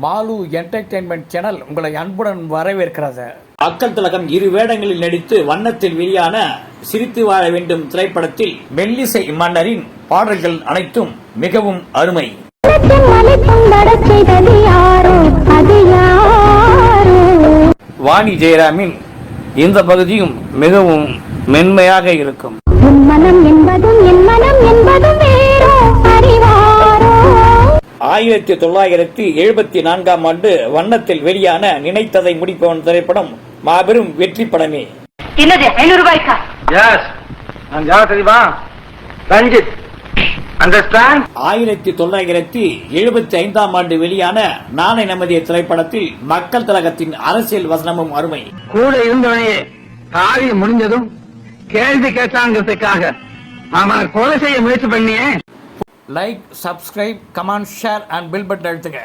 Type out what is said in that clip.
Mall entertainment channel உங்களை அன்புடன் வரவேற்கிறது. மக்கள் திலகம் 2 வேடங்களில் நடித்து வண்ணத்தில் வெளியான சிரித்து வாழ வேண்டும் திரைப்படத்தில் மெல்லிசை மன்னரின் பாடல்கள் அனைத்தும் மிகவும் அருமை. வாணி ஜெயராமின் இந்த பகுதியும் மிகவும் மென்மையாக இருக்கும். 1974ஆம் ஆண்டு வண்ணத்தில் வெளியான நினைத்ததை முடிப்பவன் திரைப்படம் மாபெரும் வெற்றி படமே. 1975ஆம் ஆண்டு வெளியான நாளை நமதிய திரைப்படத்தில் மக்கள் திலகத்தின் அரசியல் வசனமும் அருமை. கூட இருந்தவனையே காரியம் முடிஞ்சதும் கேள்வி கேட்டாங்கிறதுக்காக அவனை கொலை செய்ய முயற்சி பண்ணியே. Like, subscribe, comment, share and bell button அழுத்துங்க.